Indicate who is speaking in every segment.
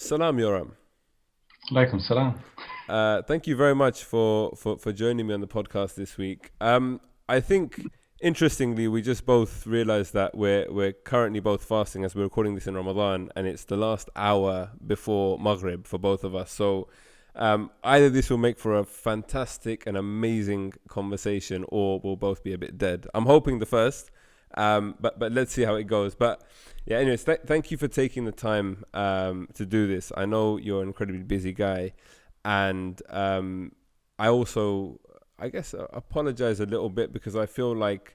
Speaker 1: Salam, Joram.
Speaker 2: Alaikum salam.
Speaker 1: Thank you very much for joining me on the podcast this week. I think, interestingly, we just both realized that we're currently both fasting as we're recording this in Ramadan, and it's the last hour before Maghrib for both of us. So either this will make for a fantastic and amazing conversation, or we'll both be a bit dead. I'm hoping the first, but let's see how it goes. But yeah, anyways, thank you for taking the time to do this. I know you're an incredibly busy guy, and I also, I guess, apologize a little bit because I feel like,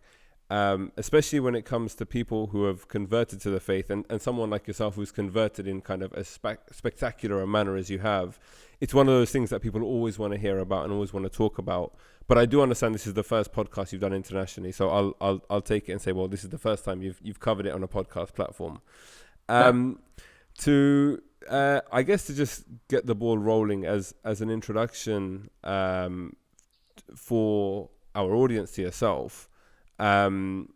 Speaker 1: especially when it comes to people who have converted to the faith, and someone like yourself who's converted in kind of as spectacular a manner as you have, it's one of those things that people always want to hear about and always want to talk about. But I do understand this is the first podcast you've done internationally, so I'll take it and say, well, this is the first time you've covered it on a podcast platform.
Speaker 2: Yeah.
Speaker 1: I guess to just get the ball rolling as an introduction for our audience to yourself, I'll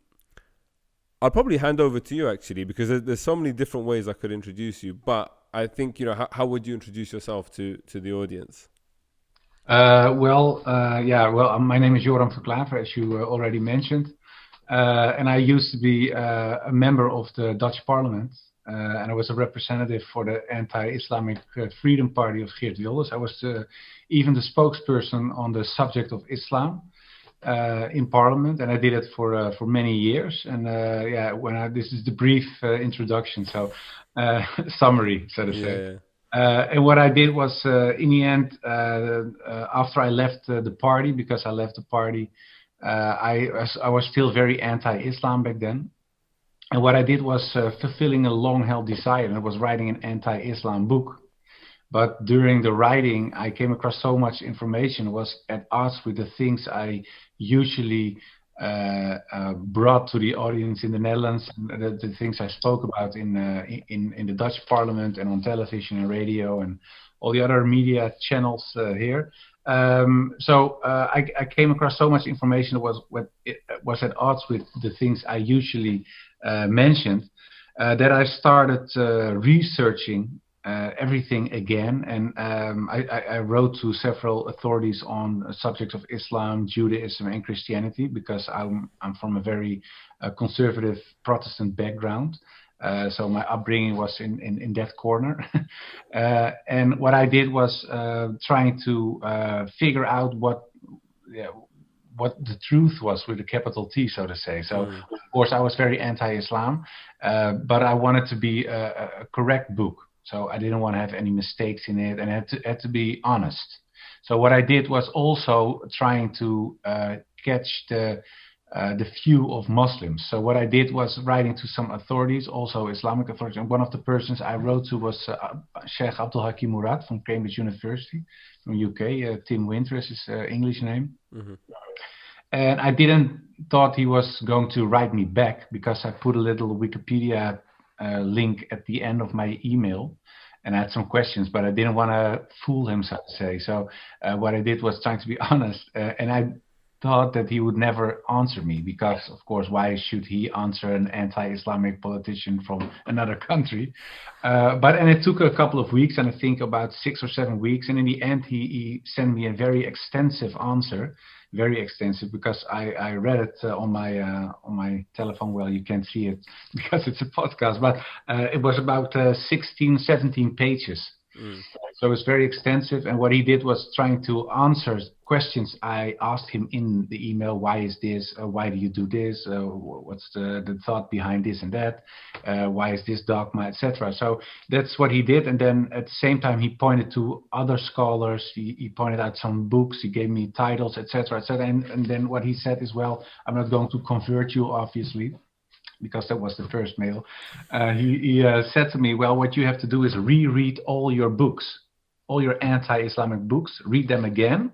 Speaker 1: probably hand over to you actually, because there's so many different ways I could introduce you. But I think, how would you introduce yourself to the audience?
Speaker 2: My name is Joram Van Klaveren, as you already mentioned. And I used to be a member of the Dutch Parliament. And I was a representative for the anti-Islamic Freedom Party of Geert Wilders. I was even the spokesperson on the subject of Islam in Parliament, and I did it for many years. And this is the brief introduction, so summary, so to say.
Speaker 1: Yeah.
Speaker 2: And what I did was, in the end, after I left the party, because I left the party, I was still very anti-Islam back then. And what I did was fulfilling a long-held desire, and I was writing an anti-Islam book. But during the writing, I came across so much information, was at odds with the things I usually brought to the audience in the Netherlands, and the things I spoke about in the Dutch Parliament and on television and radio and all the other media channels here. I came across so much information that was at odds with the things I usually mentioned, that I started researching everything again, and I wrote to several authorities on subjects of Islam, Judaism, and Christianity, because I'm from a very conservative Protestant background. So my upbringing was in that corner. And what I did was trying to figure out what the truth was, with a capital T, so to say. So, of course, I was very anti-Islam, but I wanted to be a correct book. So I didn't want to have any mistakes in it, and it had to be honest. So what I did was also trying to catch the view of Muslims. So what I did was writing to some authorities, also Islamic authorities. And one of the persons I wrote to was Sheikh Abdul Hakim Murad from Cambridge University, from UK. Tim Winter is his English name. Mm-hmm. And I didn't thought he was going to write me back, because I put a little Wikipedia link at the end of my email, and I had some questions, but I didn't want to fool him, so to say. So what I did was trying to be honest, and I thought that he would never answer me, because, of course, why should he answer an anti-Islamic politician from another country? And it took a couple of weeks, and I think about 6 or 7 weeks, and in the end he sent me a very extensive answer. Very extensive, because I read it on my telephone. Well, you can't see it because it's a podcast, but it was about 16, 17 pages. So it's very extensive. And what he did was trying to answer questions I asked him in the email. Why is this? Why do you do this? What's the thought behind this and that? Why is this dogma, etc.? So that's what he did. And then at the same time, he pointed to other scholars. He pointed out some books. He gave me titles, etc., etc. And then what he said is, well, I'm not going to convert you, obviously, because that was the first mail. He said to me, well, what you have to do is reread all your books, all your anti-Islamic books, read them again.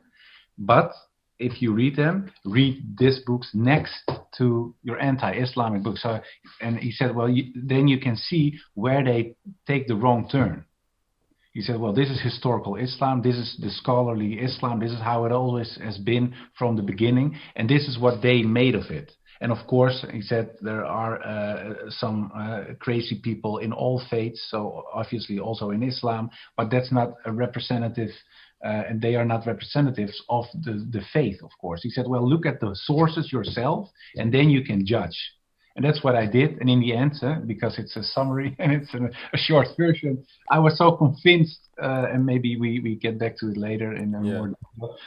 Speaker 2: But if you read them, read these books next to your anti-Islamic books. So, and he said, well, then you can see where they take the wrong turn. He said, well, this is historical Islam, this is the scholarly Islam, this is how it always has been from the beginning, and this is what they made of it. And of course, he said there are some crazy people in all faiths, so obviously also in Islam, but that's not a representative, and they are not representatives of the faith, of course. He said, well, look at the sources yourself, and then you can judge. And that's what I did. And in the end, because it's a summary and it's a short version, I was so convinced, and maybe we get back to it later in a more detail,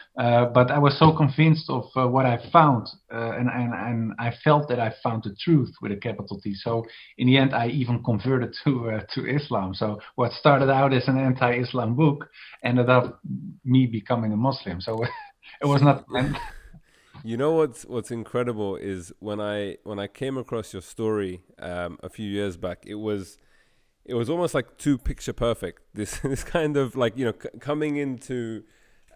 Speaker 2: but I was so convinced of what I found, and I felt that I found the truth with a capital T. So in the end, I even converted to Islam. So what started out as an anti-Islam book ended up me becoming a Muslim. So it was not planned.
Speaker 1: You know what's incredible is when I came across your story a few years back, it was almost like too picture perfect. This kind of like, you know, coming into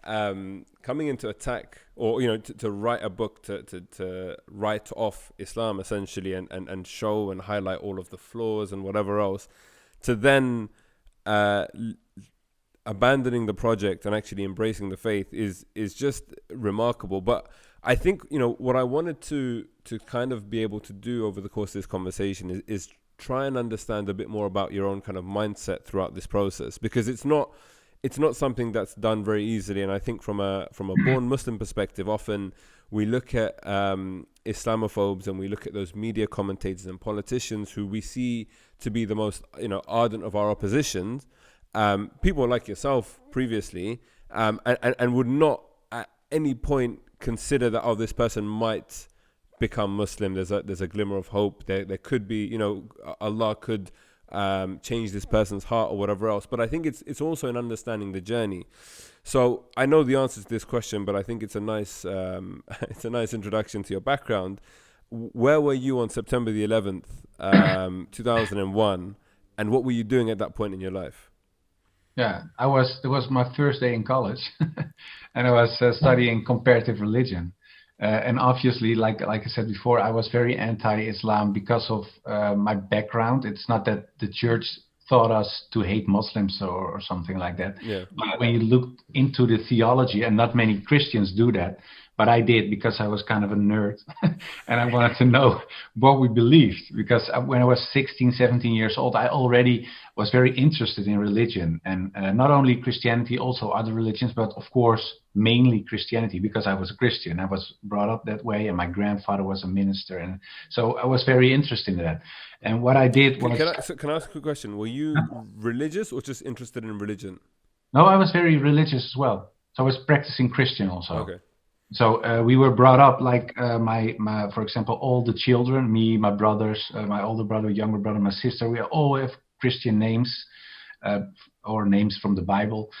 Speaker 1: attack, or, you know, to write a book to write off Islam essentially, and show and highlight all of the flaws and whatever else, to then abandoning the project and actually embracing the faith is just remarkable. But I think, you know, what I wanted to kind of be able to do over the course of this conversation is try and understand a bit more about your own kind of mindset throughout this process, because it's not something that's done very easily. And I think from a born Muslim perspective, often we look at Islamophobes and we look at those media commentators and politicians who we see to be the most, you know, ardent of our oppositions, people like yourself previously, and would not at any point consider that, oh, this person might become Muslim. There's a glimmer of hope. There could be, you know, Allah could change this person's heart or whatever else. But I think it's also in understanding the journey. So I know the answer to this question, but I think it's a nice introduction to your background. Where were you on September the 11th, 2001, and what were you doing at that point in your life?
Speaker 2: Yeah, it was my first day in college, and I was studying comparative religion. And obviously, like I said before, I was very anti-Islam because of my background. It's not that the church taught us to hate Muslims or something like that.
Speaker 1: Yeah.
Speaker 2: But when you look into the theology, and not many Christians do that, but I did because I was kind of a nerd and I wanted to know what we believed. Because when I was 16, 17 years old, I already was very interested in religion, and not only Christianity, also other religions, but of course, mainly Christianity, because I was a Christian. I was brought up that way, and my grandfather was a minister. And so I was very interested in that. And what I did was...
Speaker 1: Can I ask a quick question? Were you religious or just interested in religion?
Speaker 2: No, I was very religious as well. So I was practicing Christian also.
Speaker 1: Okay.
Speaker 2: So we were brought up like my for example, all the children, me, my brothers, my older brother, younger brother, my sister, we all have Christian names, or names from the Bible.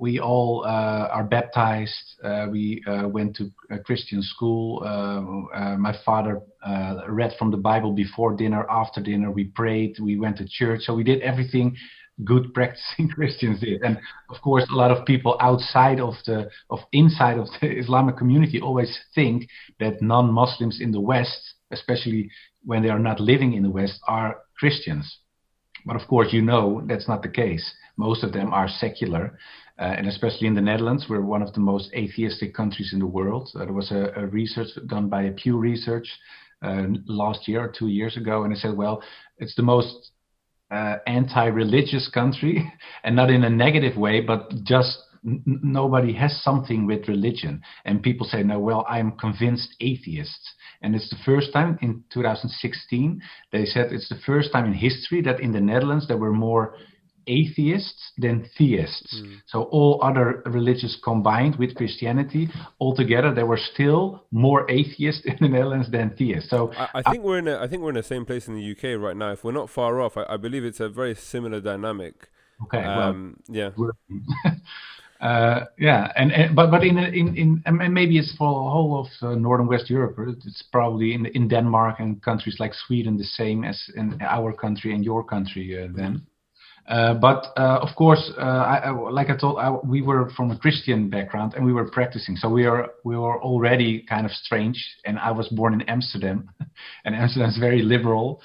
Speaker 2: We all are baptized. We went to a Christian school. My father read from the Bible before dinner, after dinner. We prayed. We went to church. So we did everything good practicing Christians did. And of course, a lot of people inside of the Islamic community always think that non-Muslims in the West, especially when they are not living in the West, are Christians. But of course, you know, that's not the case. Most of them are secular. And especially in the Netherlands, we're one of the most atheistic countries in the world. There was a research done by a Pew Research last year or 2 years ago. And they said, well, it's the most anti-religious country, and not in a negative way, but just nobody has something with religion. And people say, no, well, I'm convinced atheists. And it's the first time in 2016, they said it's the first time in history that in the Netherlands there were more atheists than theists. So all other religions combined with Christianity, altogether there were still more atheists in the Netherlands than theists. So
Speaker 1: I think we're in the same place in the UK right now. If we're not far off, I believe it's a very similar dynamic.
Speaker 2: Okay.
Speaker 1: Yeah.
Speaker 2: But in and maybe it's for the whole of Northern West Europe. It's probably in Denmark and countries like Sweden the same as in our country and your country then. But of course, like I told, we were from a Christian background and we were practicing. So we were already kind of strange. And I was born in Amsterdam, and Amsterdam is very liberal.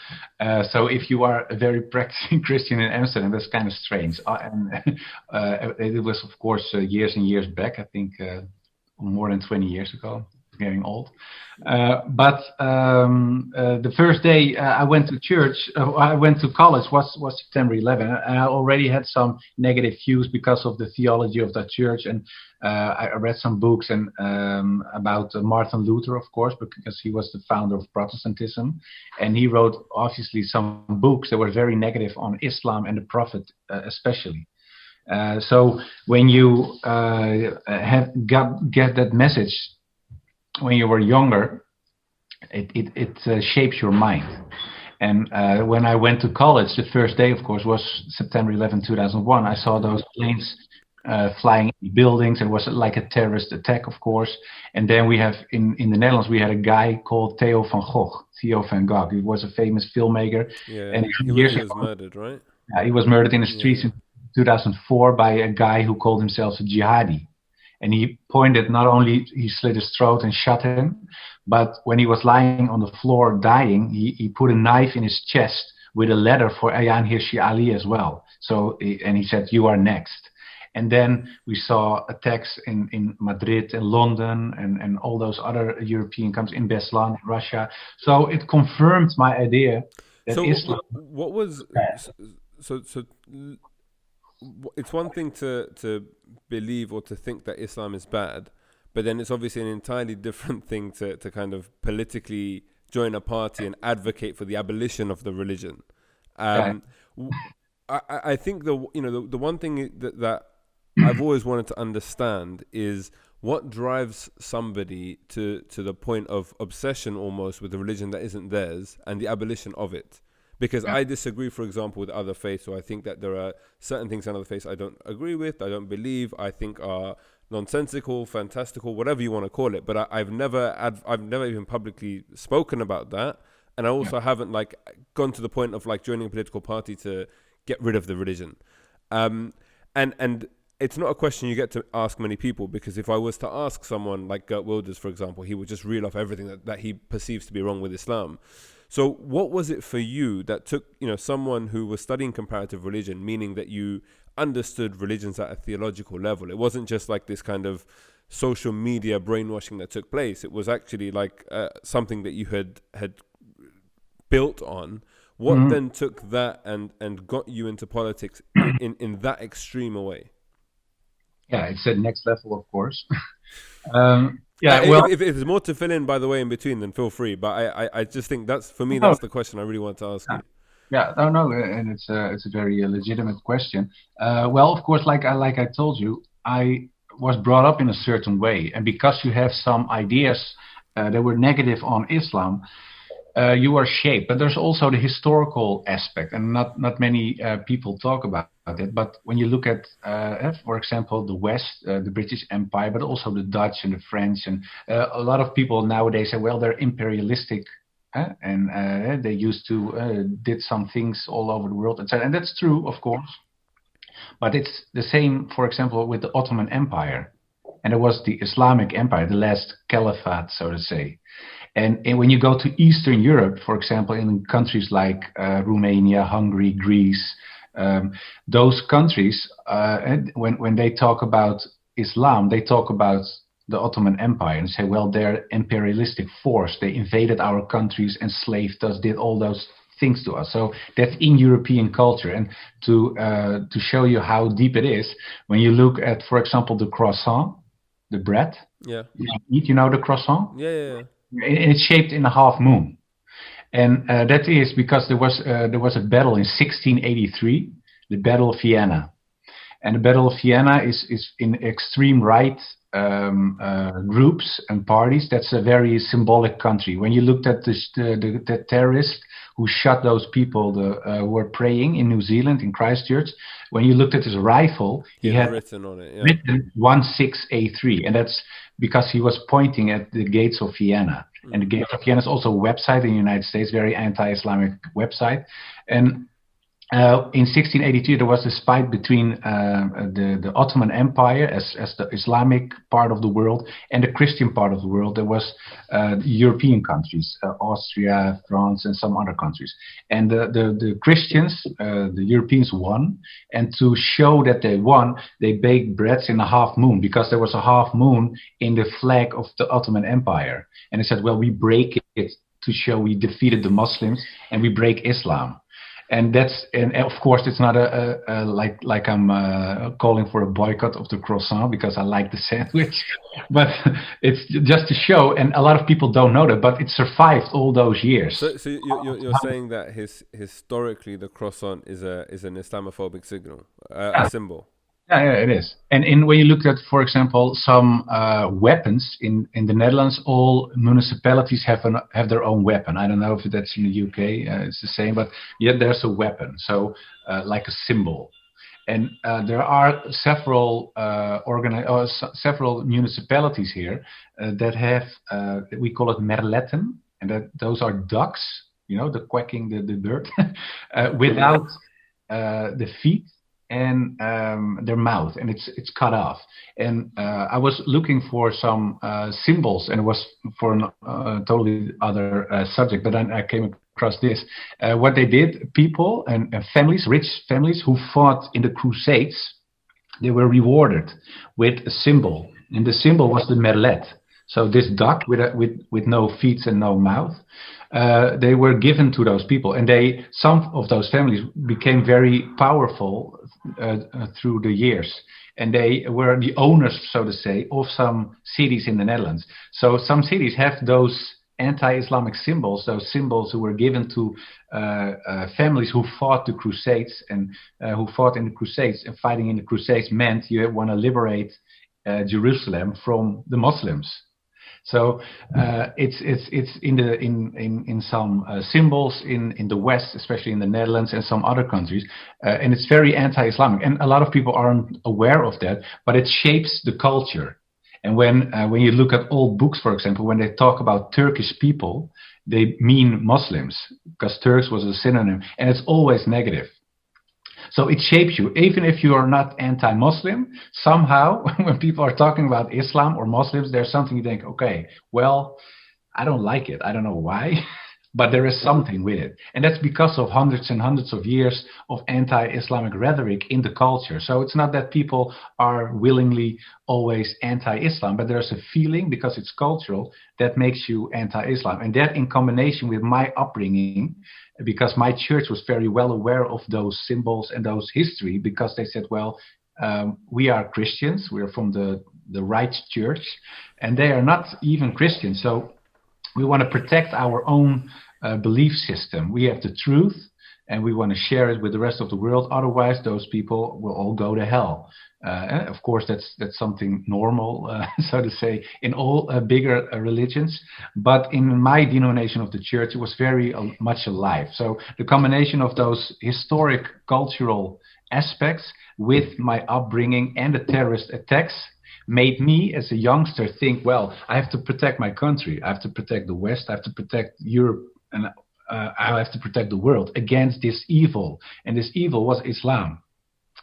Speaker 2: So if you are a very practicing Christian in Amsterdam, that's kind of strange. It was, of course, years and years back. I think more than 20 years ago. getting old. But the first day I went to church, I went to college was September 11. And I already had some negative views because of the theology of that church, and I read some books and about Martin Luther, of course, because he was the founder of Protestantism, and he wrote obviously some books that were very negative on Islam and the Prophet, especially. So when you get that message when you were younger, it shapes your mind. And when I went to college, the first day, of course, was September 11, 2001. I saw those planes flying in buildings. It was like a terrorist attack, of course. And then we have, in the Netherlands, we had a guy called Theo van Gogh. He was a famous filmmaker.
Speaker 1: Yeah,
Speaker 2: and
Speaker 1: he was murdered, right?
Speaker 2: He was murdered in the streets in 2004 by a guy who called himself a jihadi. And he pointed, not only he slit his throat and shot him, but when he was lying on the floor dying, he put a knife in his chest with a letter for Ayaan Hirsi Ali as well. So, and he said, "You are next." And then we saw attacks in Madrid and London and all those other European countries, in Beslan, in Russia. So it confirmed my idea that Islam.
Speaker 1: What was so? It's one thing to believe or to think that Islam is bad, but then it's obviously an entirely different thing to kind of politically join a party and advocate for the abolition of the religion. I think the one thing that I've always wanted to understand is what drives somebody to the point of obsession almost with a religion that isn't theirs and the abolition of it. Because I disagree, for example, with other faiths. So I think that there are certain things in other faiths I don't agree with, I don't believe, I think are nonsensical, fantastical, whatever you want to call it. But I've never even publicly spoken about that, and I also haven't like gone to the point of like joining a political party to get rid of the religion. And it's not a question you get to ask many people, because if I was to ask someone like Geert Wilders, for example, he would just reel off everything that he perceives to be wrong with Islam. So what was it for you that took, someone who was studying comparative religion, meaning that you understood religions at a theological level? It wasn't just like this kind of social media brainwashing that took place. It was actually like something that you had built on. What then took that and got you into politics in that extreme a way?
Speaker 2: Yeah, it's at next level, of course.
Speaker 1: If there's more to fill in, by the way, in between, then feel free. But I just think that's the question I really want to ask you.
Speaker 2: Yeah, no, and it's a very legitimate question. Well, of course, like I told you, I was brought up in a certain way, and because you have some ideas that were negative on Islam, you are shaped. But there's also the historical aspect, and not many people talk about it. But when you look at, for example, the West, the British Empire, but also the Dutch and the French, and a lot of people nowadays say, well, they're imperialistic, and they used to did some things all over the world, etc. And that's true, of course. But it's the same, for example, with the Ottoman Empire, and it was the Islamic Empire, the last caliphate, so to say. And when you go to Eastern Europe, for example, in countries like Romania, Hungary, Greece, those countries, when they talk about Islam, they talk about the Ottoman Empire and say, well, they're imperialistic force. They invaded our countries, enslaved us, did all those things to us. So that's in European culture. And to show you how deep it is, when you look at, for example, the croissant, the bread, you know the croissant?
Speaker 1: Yeah.
Speaker 2: And it's shaped in a half moon, and that is because there was a battle in 1683, the Battle of Vienna, and the Battle of Vienna is in extreme right groups and parties. That's a very symbolic country. When you looked at the terrorist who shot those people who were praying in New Zealand in Christchurch, when you looked at his rifle, he had
Speaker 1: written on it,
Speaker 2: written 1683, and that's because he was pointing at the gates of Vienna. And the gates of Vienna is also a website in the United States, very anti-Islamic website. And In 1682, there was this fight between the Ottoman Empire as the Islamic part of the world and the Christian part of the world. There was European countries, Austria, France, and some other countries. And the Christians, the Europeans won. And to show that they won, they baked breads in a half moon, because there was a half moon in the flag of the Ottoman Empire. And they said, well, we break it to show we defeated the Muslims and we break Islam. And of course it's not like I'm calling for a boycott of the croissant because I like the sandwich, but it's just to show, and a lot of people don't know that, but it survived all those years.
Speaker 1: So you're saying that historically the croissant is an Islamophobic signal, a symbol.
Speaker 2: Yeah, it is. And when you look at, for example, some weapons in the Netherlands, all municipalities have their own weapon. I don't know if that's in the UK, it's the same, but yet there's a weapon, so like a symbol. And there are several several municipalities here that have we call it merletten, and those are ducks, the quacking, the bird, without the feet and their mouth, and it's cut off. And I was looking for some symbols, and it was for a totally other subject, but then I came across this. What they did, people and families, rich families who fought in the Crusades, they were rewarded with a symbol, and the symbol was the merlet. So this duck with no feet and no mouth, they were given to those people, and some of those families became very powerful through the years, and they were the owners, so to say, of some cities in the Netherlands. So some cities have those anti-Islamic symbols, those symbols who were given to families who fought the Crusades, and who fought in the Crusades. And fighting in the Crusades meant you want to liberate Jerusalem from the Muslims. So it's in some symbols in the West, especially in the Netherlands and some other countries, and it's very anti-Islamic. And a lot of people aren't aware of that, but it shapes the culture. And when you look at old books, for example, when they talk about Turkish people, they mean Muslims, because Turks was a synonym, and it's always negative. So it shapes you, even if you are not anti-Muslim. Somehow, when people are talking about Islam or Muslims, there's something you think, okay, well, I don't like it. I don't know why, but there is something with it. And that's because of hundreds and hundreds of years of anti-Islamic rhetoric in the culture. So it's not that people are willingly always anti-Islam, but there's a feeling, because it's cultural, that makes you anti-Islam. And that, in combination with my upbringing, because my church was very well aware of those symbols and those history, because they said, well, we are Christians, we are from the right church, and they are not even Christians. So we want to protect our own belief system. We have the truth, and we want to share it with the rest of the world. Otherwise, those people will all go to hell. And of course, that's something normal, so to say, in all bigger religions. But in my denomination of the church, it was very much alive. So the combination of those historic, cultural aspects with my upbringing and the terrorist attacks made me, as a youngster, think, well, I have to protect my country. I have to protect the West. I have to protect Europe, and I have to protect the world against this evil. And this evil was Islam.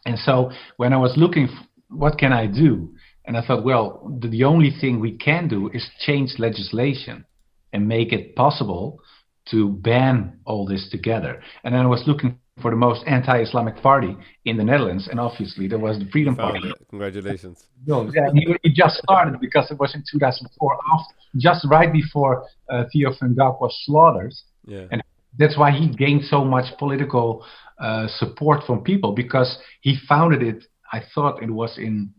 Speaker 2: And so when I was looking, what can I do? And I thought, well, the only thing we can do is change legislation and make it possible to ban all this together. And then I was looking for the most anti-Islamic party in the Netherlands, and obviously there was the Freedom Party.
Speaker 1: Congratulations.
Speaker 2: Yeah, he just started, because it was in 2004, just right before Theo van Gogh was slaughtered.
Speaker 1: Yeah.
Speaker 2: And that's why he gained so much political support from people, because he founded it, I thought it was in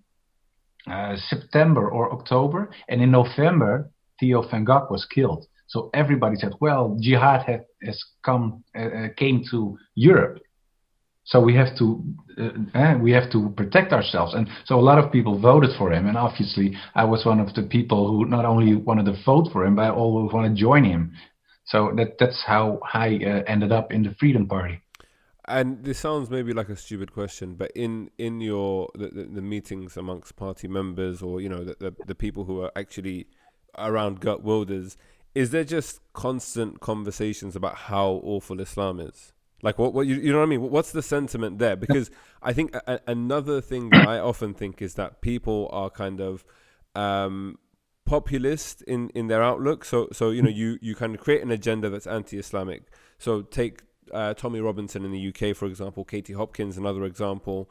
Speaker 2: September or October, and in November Theo van Gogh was killed. So everybody said, well, jihad came to Europe, so we have to protect ourselves. And so a lot of people voted for him, and obviously I was one of the people who not only wanted to vote for him, but I always want to join him. So that's how I ended up in the Freedom Party.
Speaker 1: And this sounds maybe like a stupid question, but in your the meetings amongst party members, or the people who are actually around Geert Wilders, is there just constant conversations about how awful Islam is? Like what you know what I mean? What's the sentiment there? Because I think another thing that I often think is that people are kind of populist in their outlook. So you know, you kind of create an agenda that's anti-Islamic. So take Tommy Robinson in the UK, for example, Katie Hopkins, another example.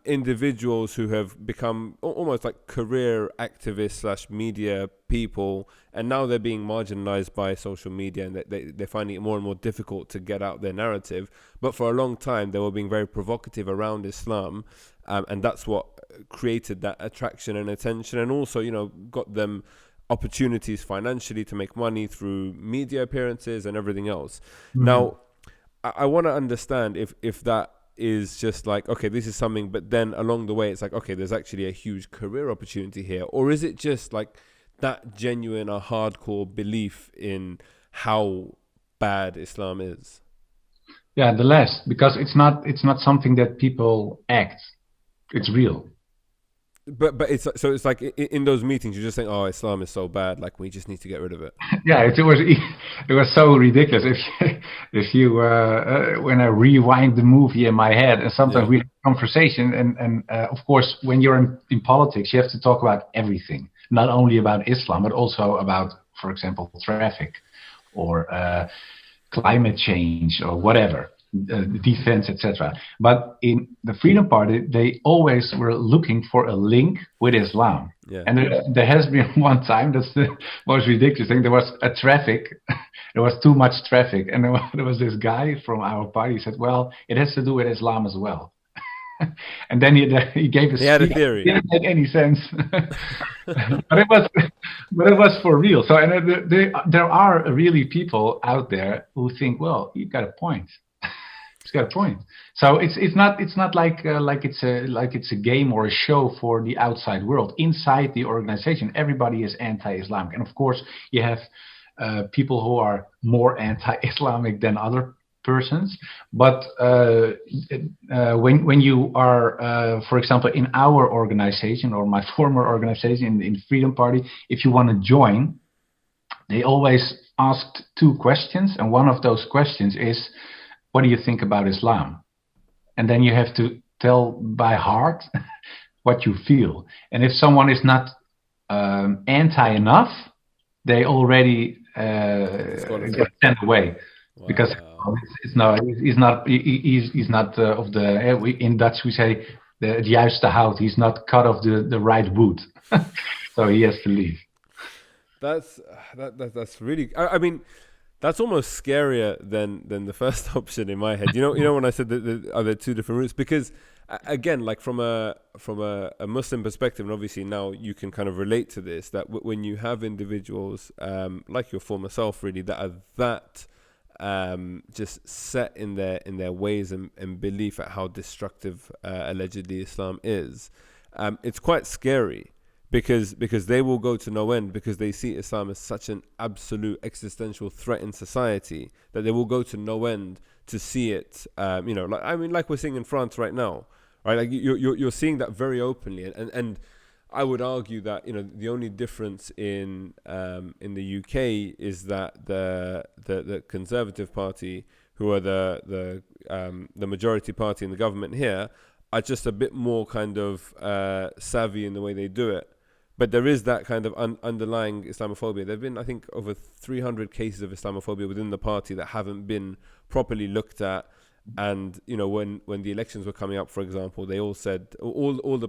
Speaker 1: Individuals who have become almost like career activists / media people, and now they're being marginalized by social media, and they're finding it more and more difficult to get out their narrative. But for a long time, they were being very provocative around Islam, and that's what created that attraction and attention, and also, you know, got them opportunities financially to make money through media appearances and everything else. Now, I want to understand if that is just like, okay, this is something, but then along the way it's like, okay, there's actually a huge career opportunity here, or is it just like that genuine or hardcore belief in how bad Islam is?
Speaker 2: Yeah, the last, because it's not something that people act, it's real.
Speaker 1: But it's so it's like in those meetings you just think, oh, Islam is so bad, like we just need to get rid of it.
Speaker 2: Yeah, it was so ridiculous. If you when I rewind the movie in my head, and sometimes we have a conversation, and of course when you're in politics, you have to talk about everything, not only about Islam, but also about, for example, traffic, or climate change, or whatever. Defense, etc. But in the Freedom Party, they always were looking for a link with Islam.
Speaker 1: Yeah.
Speaker 2: And there has been one time, that's the most ridiculous thing, there was there was too much traffic, and there was this guy from our party who said, well, it has to do with Islam as well. And then he gave a speech.
Speaker 1: He had a theory.
Speaker 2: It didn't make any sense. but it was for real. So, and there are really people out there who think, well, you got a point. It's got a point. So it's not like it's a game or a show for the outside world. Inside the organization, everybody is anti-Islamic, and of course you have people who are more anti-Islamic than other persons. But when you are, for example, in our organization or my former organization in the Freedom Party, if you want to join, they always asked two questions, and one of those questions is, what do you think about Islam? And then you have to tell by heart what you feel. And if someone is not anti enough, they already get sent away. Wow. Because he's not of the, in Dutch we say, the juiste hout. He's not cut of the right wood. So he has to leave.
Speaker 1: That's really, I mean, that's almost scarier than the first option in my head. You know when I said that are there two different routes? Because again, like from a Muslim perspective, and obviously now you can kind of relate to this, that when you have individuals like your former self, really, that are that just set in their ways and belief at how destructive allegedly Islam is, it's quite scary. Because they will go to no end, because they see Islam as such an absolute existential threat in society that they will go to no end to see it. Like we're seeing in France right now, right? Like you're seeing that very openly, and I would argue that the only difference in the UK is that the Conservative Party, who are the majority party in the government here, are just a bit more kind of savvy in the way they do it. But there is that kind of underlying Islamophobia. There have been, I think, over 300 cases of Islamophobia within the party that haven't been properly looked at. And when the elections were coming up, for example, they all said all the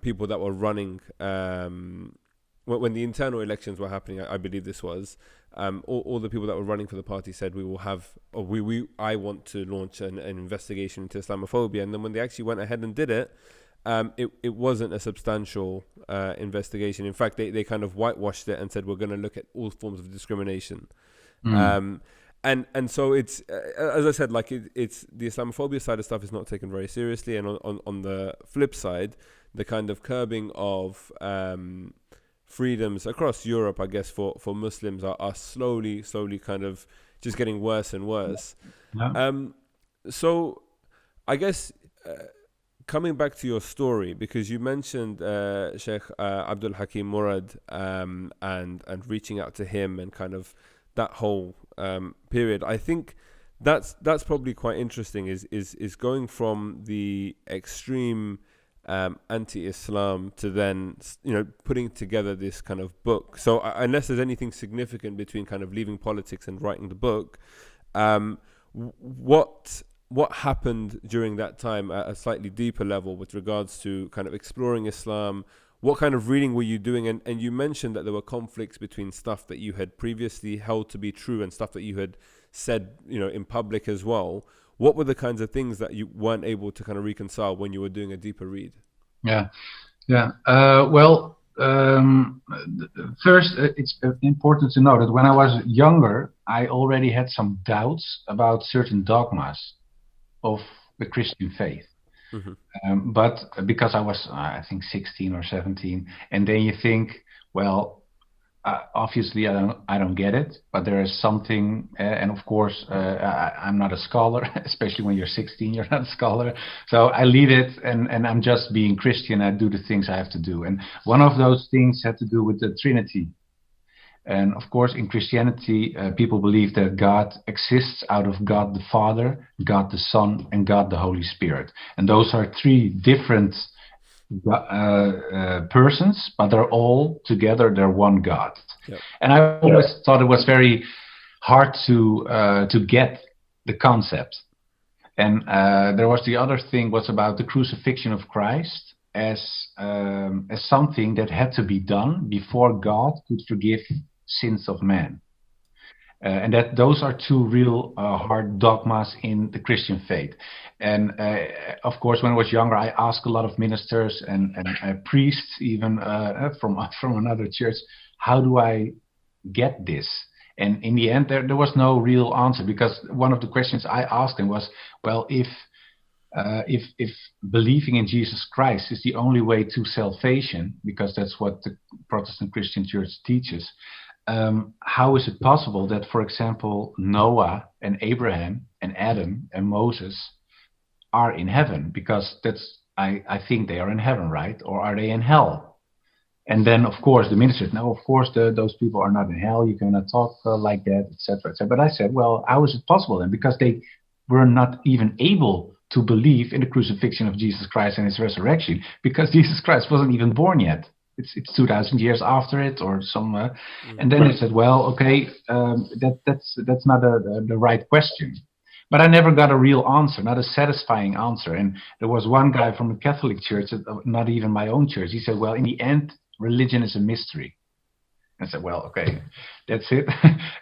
Speaker 1: people that were running when the internal elections were happening, I believe this was all the people that were running for the party said I want to launch an investigation into Islamophobia. And then when they actually went ahead and did it. It wasn't a substantial investigation. In fact, they kind of whitewashed it and said we're going to look at all forms of discrimination. And so it's as I said, like it's the Islamophobia side of stuff is not taken very seriously, and on the flip side, the kind of curbing of freedoms across Europe, I guess, for Muslims are slowly kind of just getting worse and worse. Yeah. So I guess. Coming back to your story, because you mentioned Sheikh Abdul Hakim Murad and reaching out to him and kind of that whole period. I think that's probably quite interesting. Is going from the extreme anti-Islam to then putting together this kind of book. So unless there's anything significant between kind of leaving politics and writing the book, what happened during that time at a slightly deeper level with regards to kind of exploring Islam? What kind of reading were you doing? And you mentioned that there were conflicts between stuff that you had previously held to be true and stuff that you had said, in public as well. What were the kinds of things that you weren't able to kind of reconcile when you were doing a deeper read?
Speaker 2: Yeah. First, it's important to know that when I was younger, I already had some doubts about certain dogmas of the Christian faith. Mm-hmm. But because I was, I think, 16 or 17, and then you think, well, obviously I don't get it, but there is something, and of course I'm not a scholar, especially when you're 16, you're not a scholar. So I leave it, and I'm just being Christian. I do the things I have to do, and one of those things had to do with the Trinity. And of course, in Christianity, people believe that God exists out of God the Father, God the Son, and God the Holy Spirit. And those are three different persons, but they're all together, they're one God. Yep. And I always thought it was very hard to get the concept. And there was the other thing was about the crucifixion of Christ as something that had to be done before God could forgive sins of man. And that those are two real hard dogmas in the Christian faith. And of course, when I was younger, I asked a lot of ministers and priests, even from another church, how do I get this? And in the end, there was no real answer, because one of the questions I asked them was, well, if believing in Jesus Christ is the only way to salvation, because that's what the Protestant Christian Church teaches, how is it possible that, for example, Noah and Abraham and Adam and Moses are in heaven? Because I think they are in heaven, right? Or are they in hell? And then, of course, the minister said, no, of course, those people are not in hell. You cannot talk like that, etc., etc. But I said, well, how is it possible then? Because they were not even able to believe in the crucifixion of Jesus Christ and his resurrection, because Jesus Christ wasn't even born yet. It's 2,000 years after it, or some. And then I said, well, okay, that's not the right question. But I never got a real answer, not a satisfying answer. And there was one guy from the Catholic Church, not even my own church. He said, well, in the end, religion is a mystery. I said, well, okay, that's it.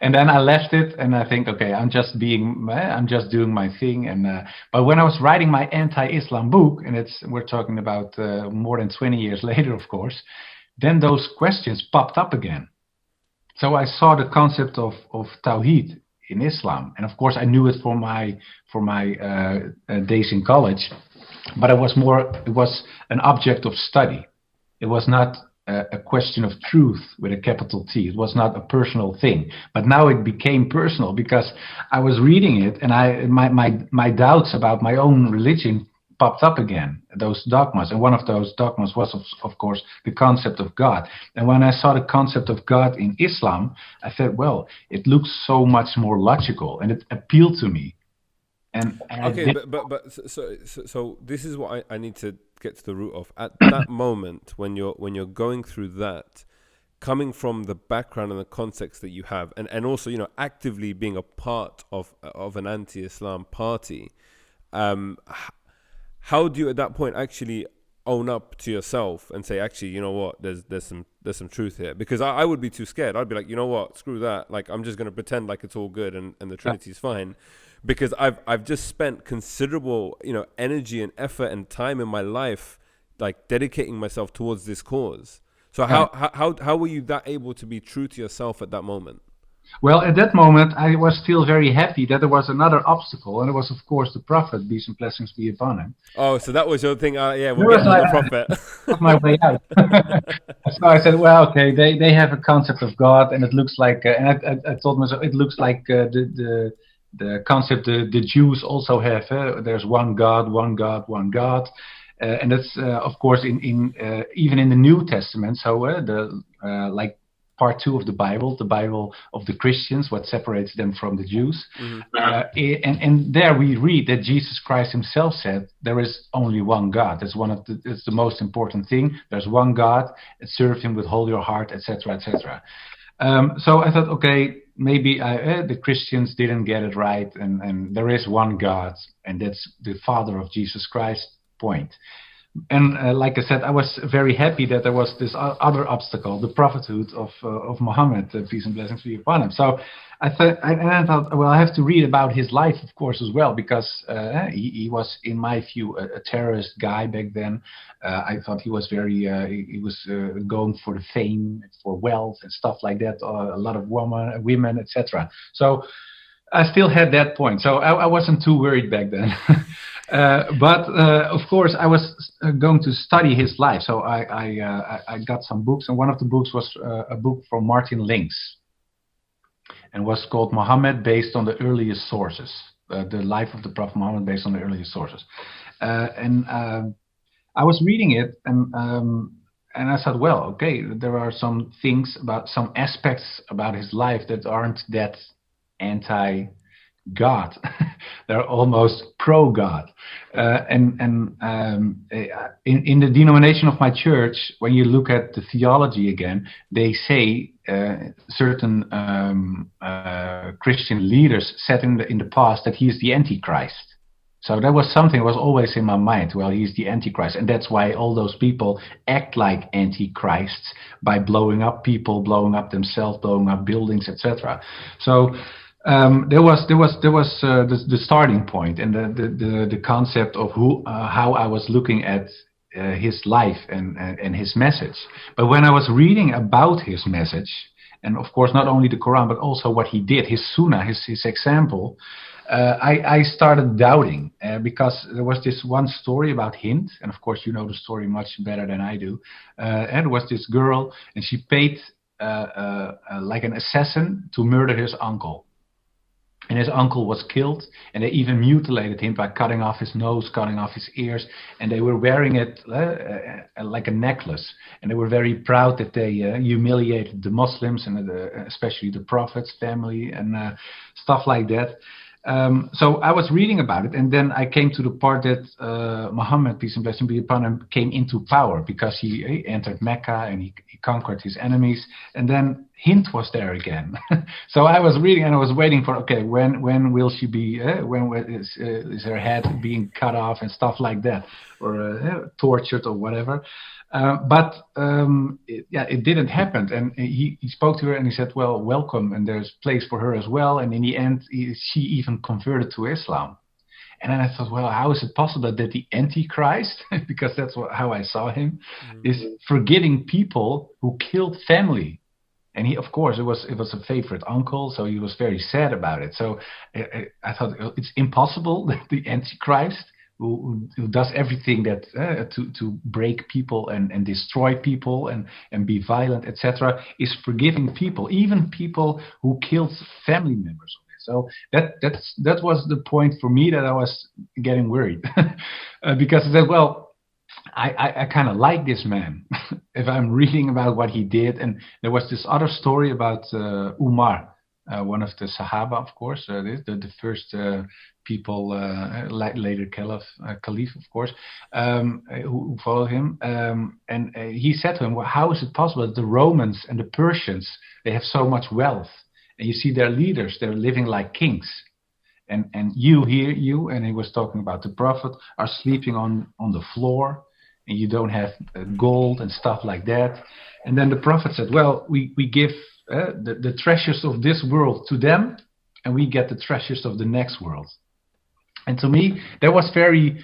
Speaker 2: And then I left it, and I think, okay, I'm just doing my thing. And but when I was writing my anti-Islam book, and we're talking about more than 20 years later, of course, then those questions popped up again. So I saw the concept of Tawhid in Islam, and of course I knew it for my days in college, but it was an object of study. It was not a question of truth with a capital T. It was not a personal thing, but now it became personal because I was reading it, and my doubts about my own religion popped up again, those dogmas. And one of those dogmas was, of course, the concept of God. And when I saw the concept of God in Islam, I said, well, it looks so much more logical, and it appealed to me. And
Speaker 1: okay, so this is what I need to get to the root of. At that moment, when you're going through that, coming from the background and the context that you have, and also actively being a part of an anti-Islam party, how do you at that point actually own up to yourself and say, actually, you know what, there's some truth here? Because I would be too scared. I'd be like, you know what, screw that. Like, I'm just going to pretend like it's all good and the Trinity's fine. Because I've just spent considerable, energy and effort and time in my life, like dedicating myself towards this cause. So how were you that able to be true to yourself at that moment?
Speaker 2: Well, at that moment, I was still very happy that there was another obstacle, and it was, of course, the Prophet, peace and blessings be upon him.
Speaker 1: Oh, so that was your thing. Yeah, we'll get to the Prophet.
Speaker 2: That's my way out. So I said, well, okay, they have a concept of God, and it looks like, and I told myself, it looks like the concept the Jews also have. There's one God, one God, one God. And that's, of course, in even in the New Testament. So like part 2 of the Bible of the Christians, what separates them from the Jews. And there we read that Jesus Christ himself said there is only one God. It's the most important thing. There's one God, serve him with all your heart, etc., etc. So I thought, okay, maybe the Christians didn't get it right, and there is one God, and that's the Father of Jesus Christ, point. And like I said, I was very happy that there was this other obstacle, the prophethood of Muhammad, peace and blessings be upon him. So I thought, well, I have to read about his life, of course, as well, because he was, in my view, a terrorist guy back then. I thought he was he was going for the fame, for wealth and stuff like that. A lot of women, etc. So I still had that point. So I wasn't too worried back then. But of course, I was going to study his life. So I got some books, and one of the books was a book from Martin Links, and was called Muhammad based on the earliest sources, the life of the Prophet Muhammad based on the earliest sources. And I was reading it, and I thought, well, okay, there are some things about some aspects about his life that aren't that anti-God. They're almost pro-God. In the denomination of my church, when you look at the theology again, they say certain Christian leaders said in the past that he is the Antichrist. So that was something that was always in my mind. Well, he's the Antichrist. And that's why all those people act like Antichrists by blowing up people, blowing up themselves, blowing up buildings, etc. So there was the starting point, and the concept of how I was looking at his life and his message. But when I was reading about his message, and of course not only the Quran but also what he did, his sunnah, his example, I started doubting because there was this one story about Hind, and of course you know the story much better than I do. And it was this girl, and she paid like an assassin to murder his uncle. And his uncle was killed, and they even mutilated him by cutting off his nose, cutting off his ears, and they were wearing it like a necklace. And they were very proud that they humiliated the Muslims, and especially the Prophet's family, and stuff like that. So I was reading about it, and then I came to the part that Muhammad, peace and blessing be upon him, came into power because he entered Mecca and he conquered his enemies, and then Hind was there again. So I was reading and I was waiting for, okay, when will she be, when is her head being cut off and stuff like that, or tortured or whatever. It didn't happen, and he spoke to her and he said, well, welcome, and there's place for her as well. And in the end, she even converted to Islam. And then I thought, well, how is it possible that the Antichrist, because that's how I saw him, is forgiving people who killed family? And he, of course, it was a favorite uncle, so he was very sad about it. So I thought it's impossible that the Antichrist, who does everything that to break people and destroy people and be violent, etc., is forgiving people, even people who killed family members. So that was the point for me that I was getting worried because I said, well, I kind of like this man if I'm reading about what he did. And there was this other story about Umar, one of the Sahaba, of course, the first people, later Caliph, of course, who followed him. And he said to him, well, how is it possible that the Romans and the Persians, they have so much wealth? And you see their leaders, they're living like kings. And you, and he was talking about the Prophet, are sleeping on the floor, and you don't have gold and stuff like that. And then the Prophet said, well, we give the treasures of this world to them, and we get the treasures of the next world. And to me, that was very,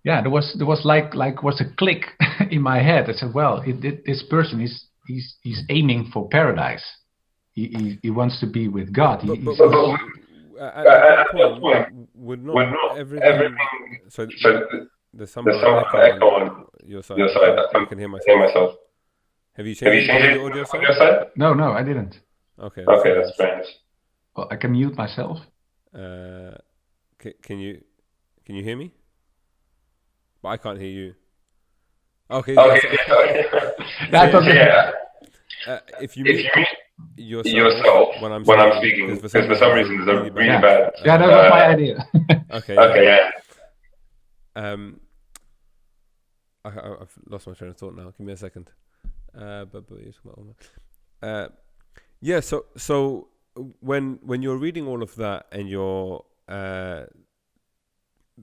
Speaker 2: there was like was a click in my head. I said, well, this person he's aiming for paradise. He wants to be with God.
Speaker 1: At that point, would not everything. So there's some echo on your side. I can hear myself. Have you changed the audio side?
Speaker 2: No, I didn't.
Speaker 1: Okay,
Speaker 3: that's strange.
Speaker 2: Well, I can mute myself.
Speaker 1: Can you hear me? But I can't hear you. Okay.
Speaker 3: Okay.
Speaker 2: Yeah.
Speaker 1: if you mute yourself
Speaker 3: yourself
Speaker 1: when I'm
Speaker 3: when I'm
Speaker 1: speaking,
Speaker 3: speaking,
Speaker 1: because
Speaker 3: because for some reason there's a really bad.
Speaker 2: Yeah, that was my idea.
Speaker 1: Okay.
Speaker 3: Okay, yeah.
Speaker 1: I've lost my train of thought now. Give me a second. Yeah. So when you're reading all of that and you're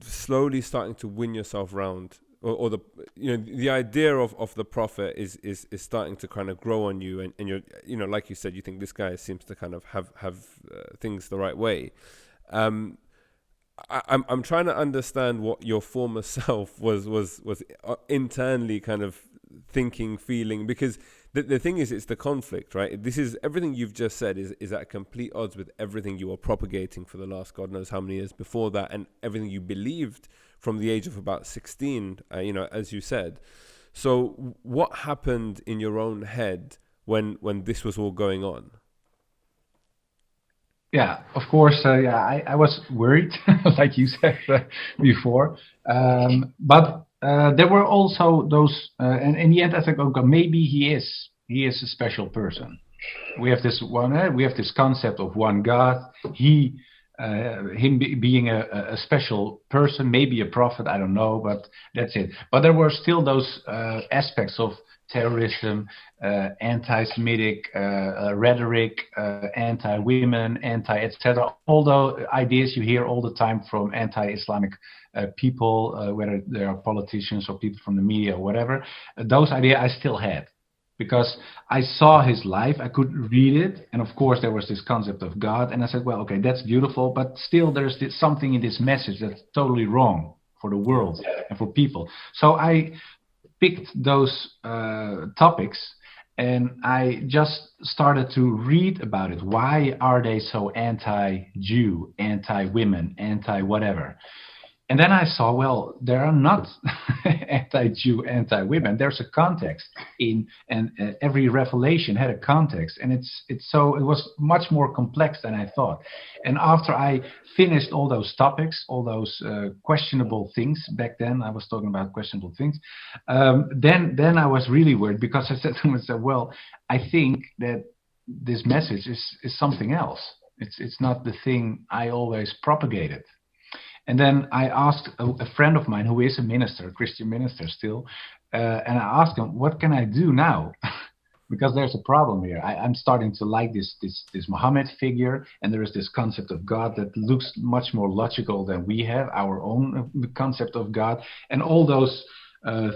Speaker 1: slowly starting to win yourself round, or the idea of the prophet is starting to kind of grow on you, and you're like you said, you think this guy seems to kind of have things the right way. I'm trying to understand what your former self was internally kind of thinking, feeling, because the thing is, it's the conflict, right? This is everything you've just said is at complete odds with everything you were propagating for the last God knows how many years before that, and everything you believed from the age of about 16, as you said. So what happened in your own head when this was all going on?
Speaker 2: Yeah, of course. I was worried, like you said before. But there were also those, and in the end, I think, okay, maybe he is a special person. We have this concept of one God. Being a special person, maybe a prophet, I don't know, but that's it. But there were still those aspects of terrorism, anti-Semitic rhetoric, anti-women, etc. All those ideas you hear all the time from anti-Islamic people, whether they are politicians or people from the media or whatever. Those ideas I still had, because I saw his life, I could read it, and of course there was this concept of God, and I said, well, okay, that's beautiful, but still there's something in this message that's totally wrong for the world and for people. So I picked those topics, and I just started to read about it. Why are they so anti-Jew, anti-women, anti-whatever? And then I saw, well, there are not anti-Jew, anti-women. There's a context and every revelation had a context, and it was much more complex than I thought. And after I finished all those topics, all those questionable things, back then I was talking about questionable things. Then I was really worried, because I said to myself, well, I think that this message is something else. It's not the thing I always propagated. And then I asked a friend of mine who is a minister, a Christian minister still, and I asked him, what can I do now? Because there's a problem here. I'm starting to like this Muhammad figure, and there is this concept of God that looks much more logical than we have, our own concept of God. And all those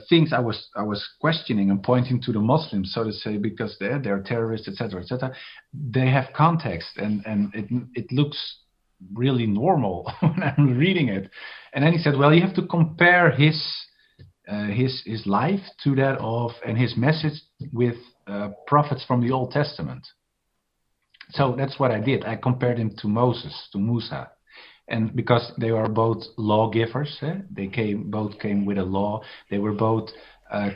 Speaker 2: things I was questioning and pointing to the Muslims, so to say, because they're terrorists, etc., etc. They have context, and it looks really normal when I'm reading it. And then he said, well, you have to compare his life to that of, and his message with prophets from the Old Testament. So that's what I did. I compared him to Moses, to Musa. And because they are both lawgivers, they both came with a law. They were both